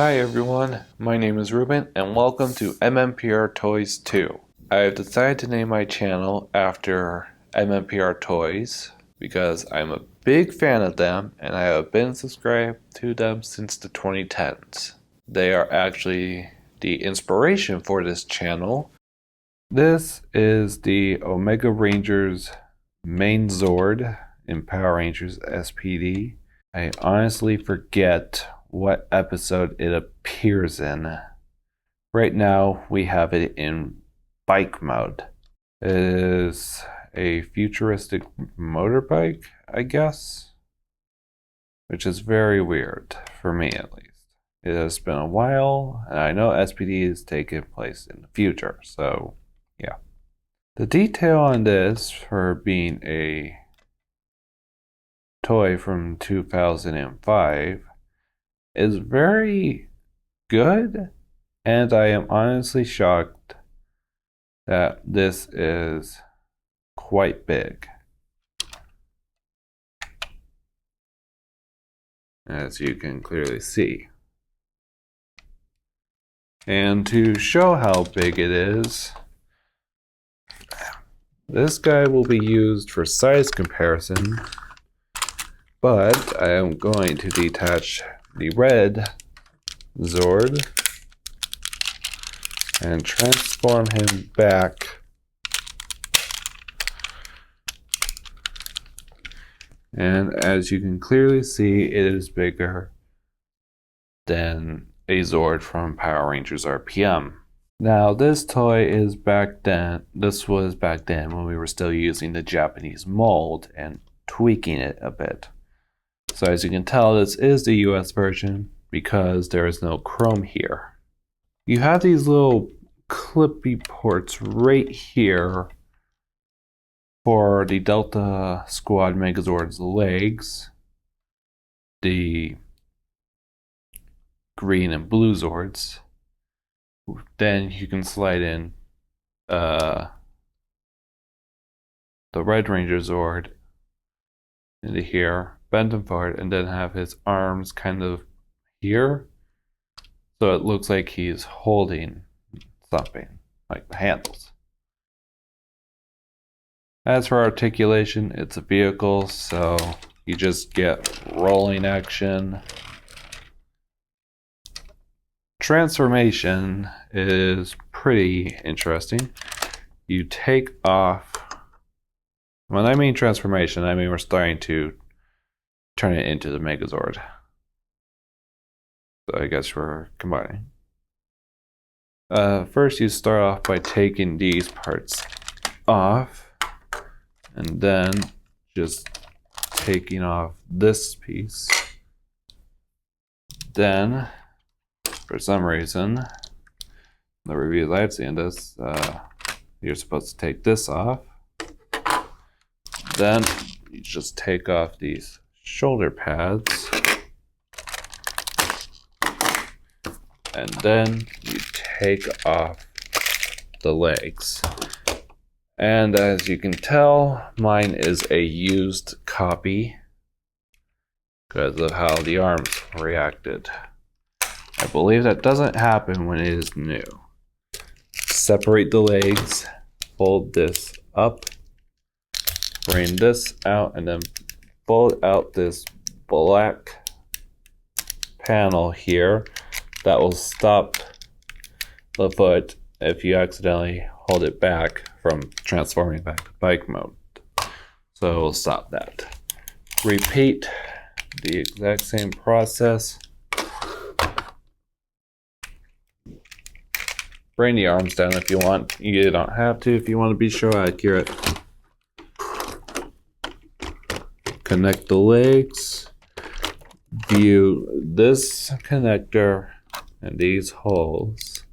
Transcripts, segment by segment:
Hi everyone, my name is Reuben and welcome to MMPR Toys 2. I have decided to name my channel after MMPR Toys because I'm a big fan of them and I have been subscribed to them since the 2010s. They are actually the inspiration for this channel. This is the Omega Rangers Megazord in Power Rangers SPD. I honestly forget what episode it appears in. Right now we have it in bike mode. It is a futuristic motorbike, I guess, which is very weird for me at least. It has been a while and I know SPD is taking place in the future, so yeah. The detail on this, for being a toy from 2005, is very good, and I am honestly shocked that this is quite big. As you can clearly see. And to show how big it is, this guy will be used for size comparison, but I am going to detach the red Zord and transform him back. And as you can clearly see, it is bigger than a Zord from Power Rangers RPM. Now this toy is this was back then when we were still using the Japanese mold and tweaking it a bit. So as you can tell, this is the US version because there is no chrome here. You have these little clippy ports right here for the Delta Squad Megazord's legs, the green and blue Zords. Then you can slide in the Red Ranger Zord into here, bend him forward, and then have his arms kind of here, so it looks like he's holding something, like the handles. As for articulation, it's a vehicle, so you just get rolling action. Transformation is pretty interesting. You take off, when I mean transformation, I mean we're starting to turn it into the Megazord. So I guess we're combining. First you start off by taking these parts off, and then just taking off this piece. Then, for some reason, the reviews I've seen this, you're supposed to take this off. Then you just take off these shoulder pads. And then you take off the legs. And as you can tell, mine is a used copy because of how the arms reacted. I believe that doesn't happen when it is new. Separate the legs, fold this up, bring this out, and then fold out this black panel here that will stop the foot if you accidentally hold it back from transforming back to bike mode. So we'll stop that. Repeat the exact same process. Bring the arms down if you want. You don't have to if you want to be show accurate. Connect the legs. View this connector and these holes.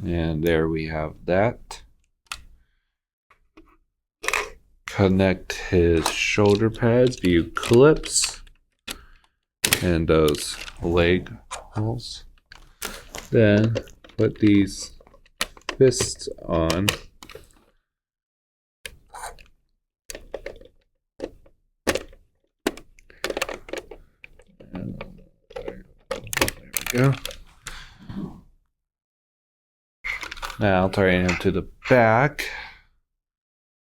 And there we have that. Connect his shoulder pads, view clips, and those leg holes. Then put these fists on. And there we go. Now turning him to the back.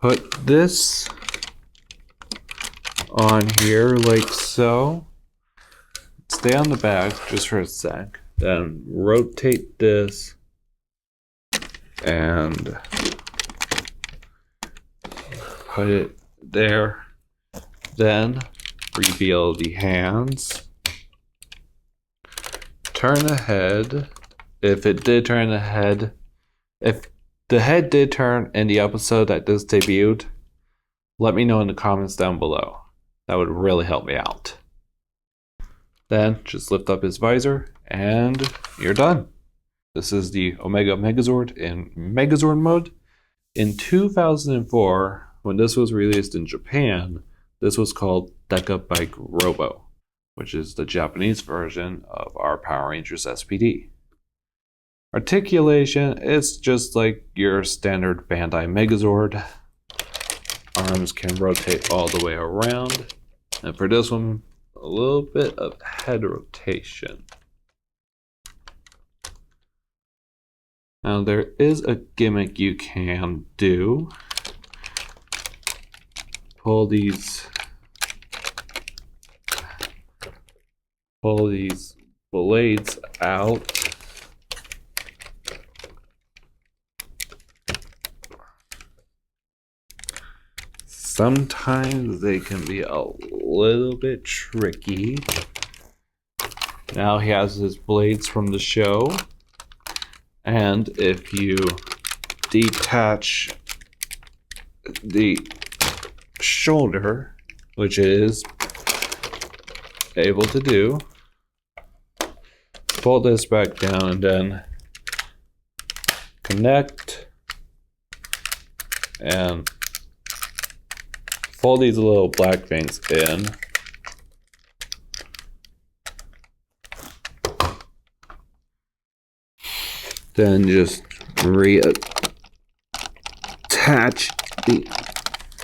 Put this on here like so. Stay on the back just for a sec. Then rotate this and put it there. Then reveal the hands. Turn the head. If it did turn the head, if the head did turn in the episode that this debuted, let me know in the comments down below. That would really help me out. Then just lift up his visor and you're done. This is the Omega Megazord in Megazord mode. In 2004, when this was released in Japan, this was called Deca Bike Robo, which is the Japanese version of our Power Rangers SPD. Articulation is just like your standard Bandai Megazord. Arms can rotate all the way around. And for this one, a little bit of head rotation. Now there is a gimmick you can do. Pull these blades out. Sometimes they can be a little bit tricky. Now he has his blades from the show. And if you detach the shoulder, which it is able to do, pull this back down and then connect and fold these little black things in. Then just reattach the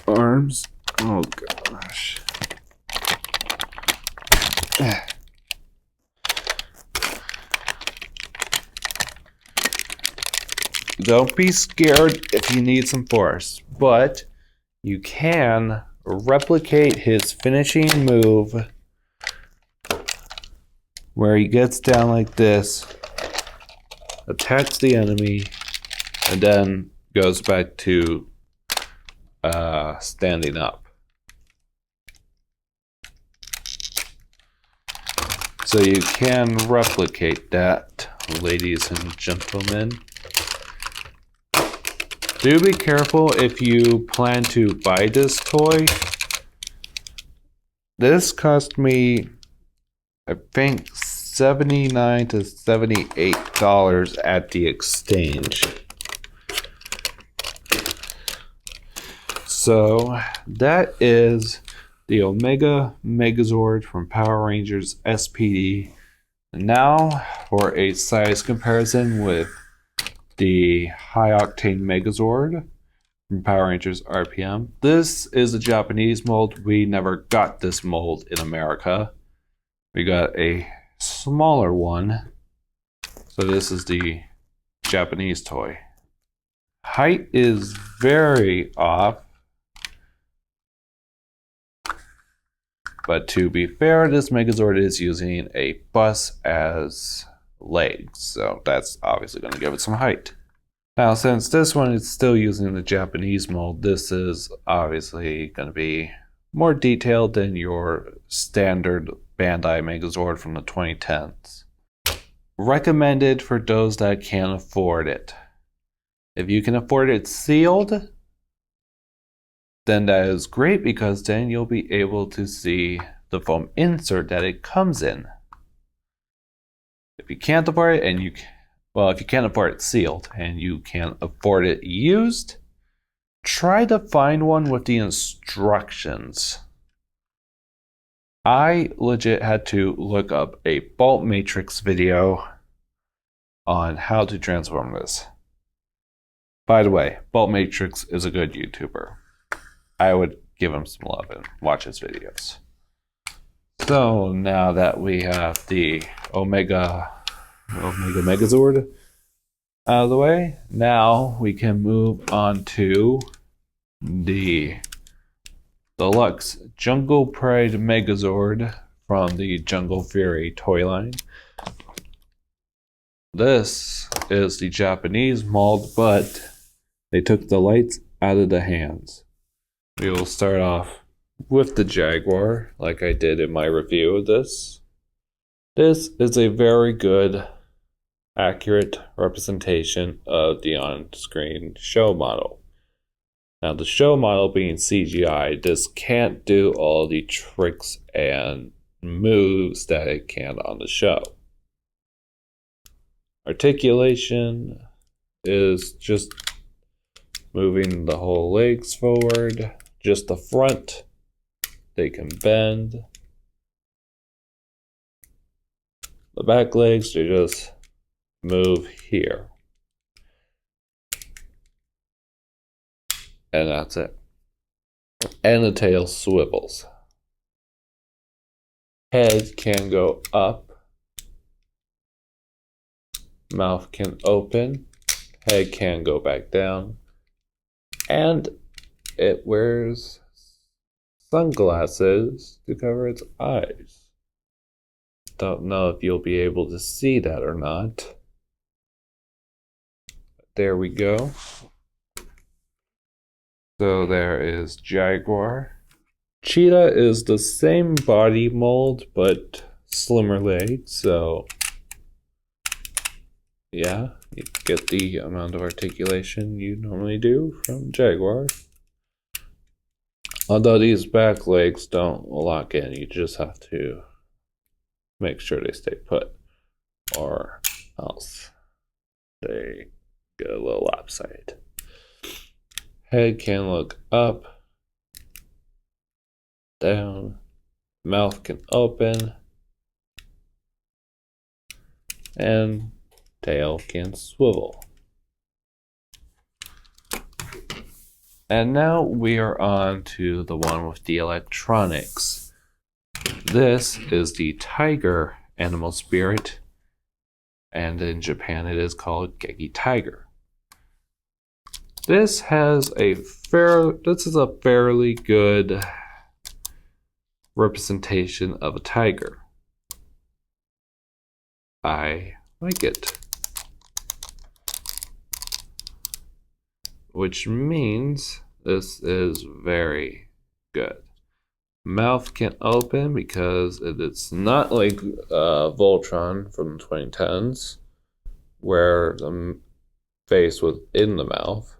arms. Oh gosh. Don't be scared if you need some force, but you can replicate his finishing move where he gets down like this, attacks the enemy, and then goes back to standing up. So you can replicate that, ladies and gentlemen. Do be careful if you plan to buy this toy. This cost me, I think, $79 to $78 at the exchange. So that is the Omega Megazord from Power Rangers SPD. Now for a size comparison with the High Octane Megazord from Power Rangers RPM. This is a Japanese mold. We never got this mold in America. We got a smaller one. So this is the Japanese toy. Height is very off. But to be fair, this Megazord is using a bus as legs, so that's obviously going to give it some height. Now, since this one is still using the Japanese mold, this is obviously going to be more detailed than your standard Bandai Megazord from the 2010s. Recommended for those that can't afford it. If you can afford it sealed, then that is great, because then you'll be able to see the foam insert that it comes in. If you can't afford it, if you can't afford it sealed and you can't afford it used, try to find one with the instructions. I legit had to look up a bolt matrix video on how to transform this. By the way, Bolt Matrix is a good YouTuber. I would give him some love and watch his videos. So now that we have the Omega Megazord out of the way, now we can move on to the Deluxe Jungle Pride Megazord from the Jungle Fury toy line. This is the Japanese mold, but they took the lights out of the hands. We will start off with the Jaguar, like I did in my review of this. This is a very good, accurate representation of the on-screen show model. Now, the show model being CGI, this can't do all the tricks and moves that it can on the show. Articulation is just moving the whole legs forward, just the front. They can bend. The back legs, they just move here. And that's it. And the tail swivels. Head can go up. Mouth can open. Head can go back down. And it wears sunglasses to cover its eyes. Don't know if you'll be able to see that or not. There we go. So there is Jaguar. Cheetah is the same body mold, but slimmer legs, so yeah, you get the amount of articulation you normally do from Jaguar. Although these back legs don't lock in, you just have to make sure they stay put, or else they get a little lopsided. Head can look up, down, mouth can open, and tail can swivel. And now we are on to the one with the electronics. This is the Tiger animal spirit, and in Japan it is called Geki Tiger. This is a fairly good representation of a tiger. I like it. Which means this is very good. Mouth can open because it's not like Voltron from the 2010s, where the face was in the mouth.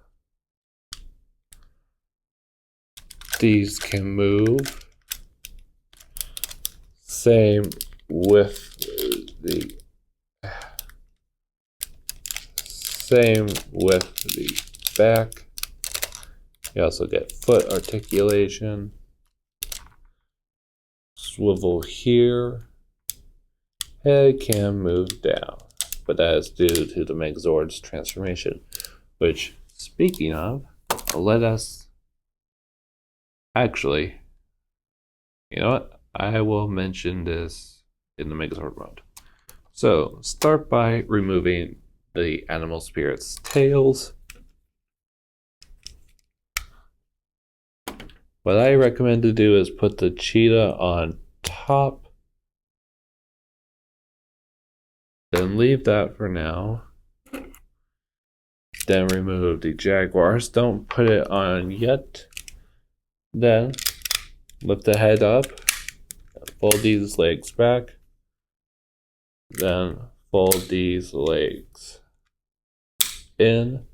These can move. Same with the back. You also get foot articulation. Swivel here. Head can move down, but that is due to the Megazord's transformation. Which, speaking of, let us actually, you know what? I will mention this in the Megazord mode. So, start by removing the animal spirit's tails. What I recommend to do is put the cheetah on top, then leave that for now. Then remove the jaguars. Don't put it on yet. Then lift the head up, fold these legs back, then fold these legs in,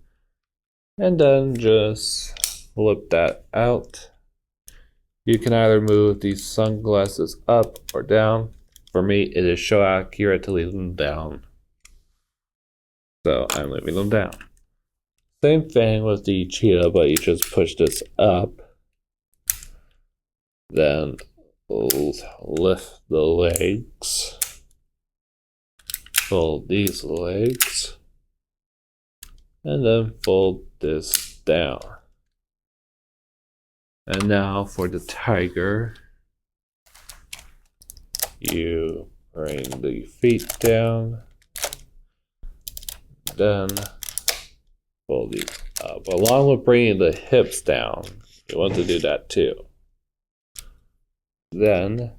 and then just flip that out. You can either move these sunglasses up or down. For me, it is so accurate to leave them down, so I'm leaving them down. Same thing with the cheetah, but you just push this up, then lift the legs, fold these legs, and then fold this down. And now for the tiger, you bring the feet down, then fold these up. Along with bringing the hips down, you want to do that too. Then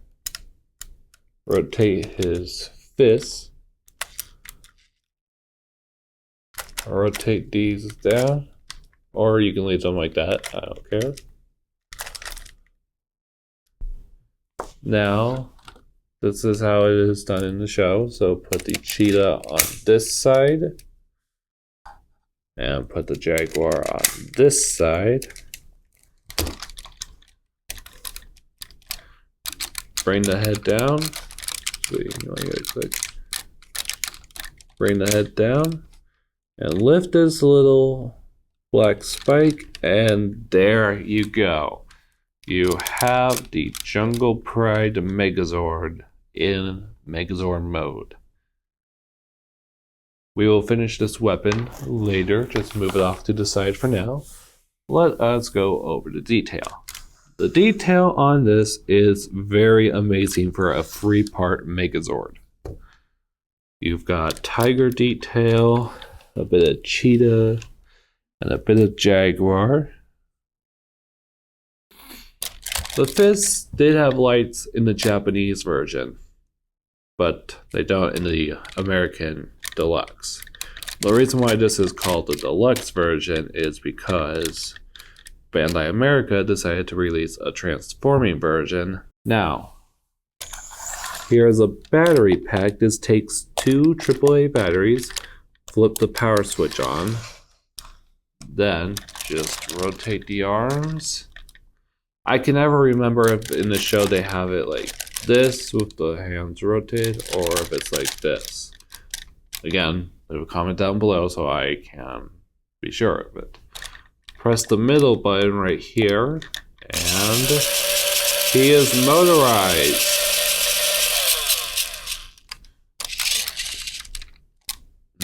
rotate his fists. Rotate these down, or you can leave them like that, I don't care. Now, this is how it is done in the show, so put the cheetah on this side, and put the jaguar on this side. Bring the head down. Bring the head down. And lift this little black spike, and there you go. You have the Jungle Pride Megazord in Megazord mode. We will finish this weapon later, just move it off to the side for now. Let us go over the detail. The detail on this is very amazing for a 3-part Megazord. You've got tiger detail, a bit of cheetah, and a bit of jaguar. The fists did have lights in the Japanese version, but they don't in the American Deluxe. The reason why this is called the Deluxe version is because Bandai America decided to release a transforming version. Now, here's a battery pack. This takes 2 AAA batteries. Flip the power switch on, then just rotate the arms. I can never remember if in the show they have it like this with the hands rotated, or if it's like this. Again, leave a comment down below so I can be sure of it. Press the middle button right here, and he is motorized.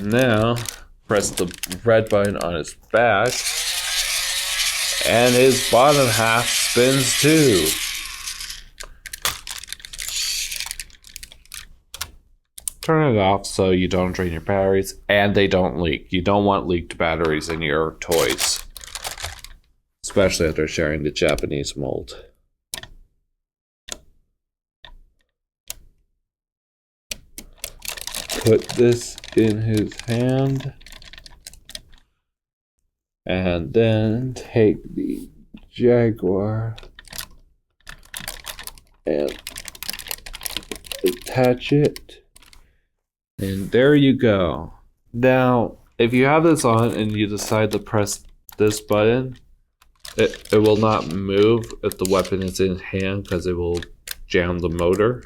Now, press the red button on his back, and his bottom half spins too. Turn it off so you don't drain your batteries, and they don't leak. You don't want leaked batteries in your toys, especially if they're sharing the Japanese mold. Put this in his hand, and then take the jaguar and attach it, and there you go. Now, if you have this on and you decide to press this button, it will not move if the weapon is in hand because it will jam the motor.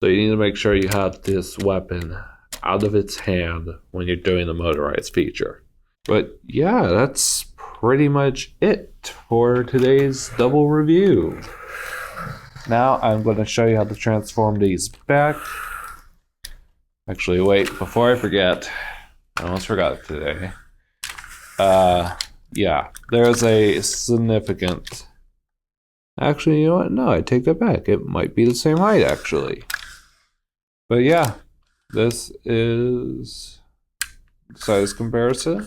So you need to make sure you have this weapon out of its hand when you're doing the motorized feature. But yeah, that's pretty much it for today's double review. Now I'm going to show you how to transform these back. Actually, wait, before I forget, I almost forgot today. Yeah, there's a significant... Actually, you know what? No, I take that back. It might be the same height, actually. But yeah, this is size comparison.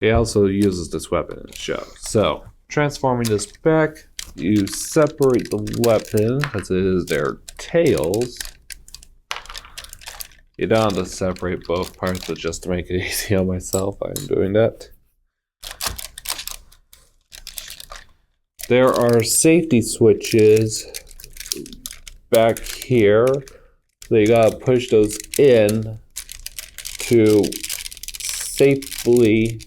He also uses this weapon in the show. So, transforming this back, you separate the weapon, as it is their tails. You don't have to separate both parts, but just to make it easy on myself, I'm doing that. There are safety switches back here, so you gotta push those in to safely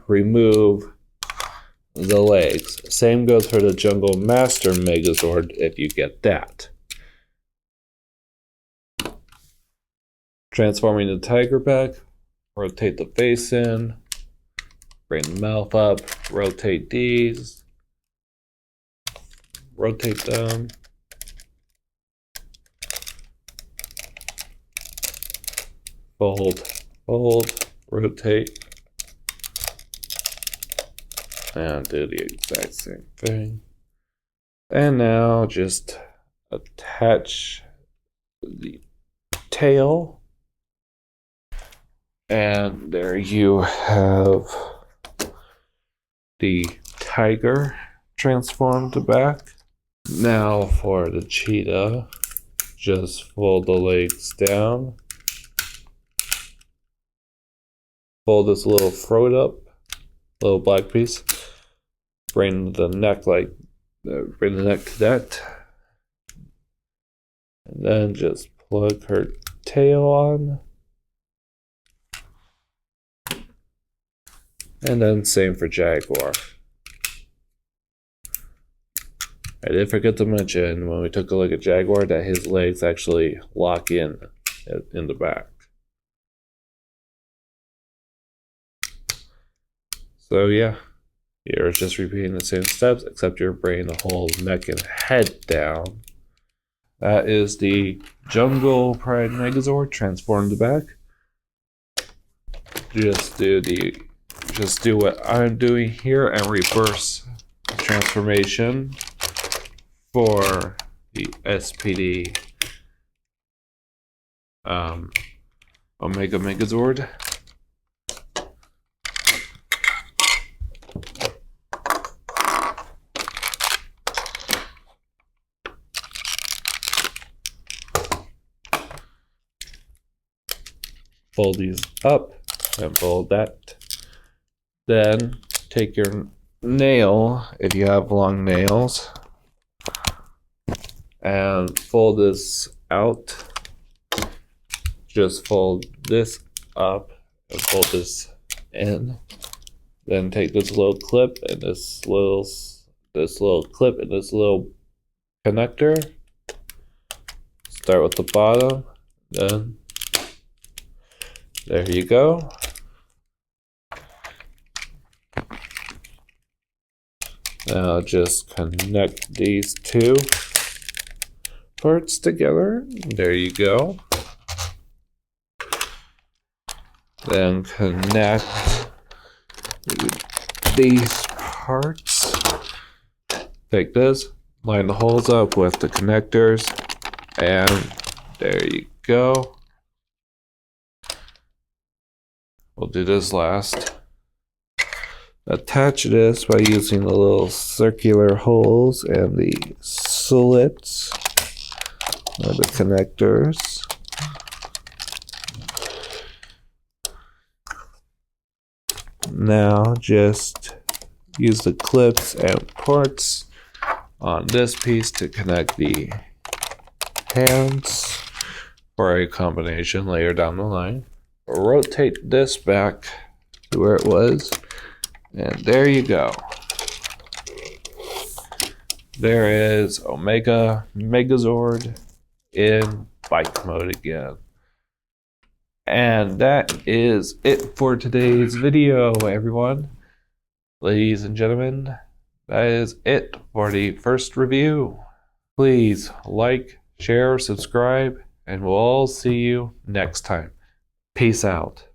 remove the legs. Same goes for the Jungle Master Megazord if you get that. Transforming the tiger back, rotate the face in, bring the mouth up, rotate these, rotate them, fold, rotate, and do the exact same thing. And now just attach the tail, and there you have the tiger transformed back. Now for the cheetah, just fold the legs down, fold this little throat up, little black piece, bring the neck bring the neck to that, and then just plug her tail on, and then same for jaguar. I did forget to mention when we took a look at jaguar that his legs actually lock in the back. So yeah, you're just repeating the same steps, except you're bringing the whole neck and head down. That is the Jungle Pride Megazord transformed back. Just do what I'm doing here and reverse the transformation for the SPD Omega Megazord. Fold these up and fold that. Then take your nail, if you have long nails, and fold this out. Just fold this up and fold this in. Then take this little clip and this little clip and this little connector. Start with the bottom, then there you go. Now just connect these two parts together. There you go. Then connect these parts. Take this, line the holes up with the connectors, and there you go. We'll do this last. Attach this by using the little circular holes and the slits or the connectors. Now just use the clips and ports on this piece to connect the hands for a combination later down the line. Rotate this back to where it was, and there you go. There is Omega Megazord in bike mode again. And that is it for today's video, everyone. Ladies and gentlemen, that is it for the first review. Please like, share, subscribe, and we'll all see you next time. Peace out.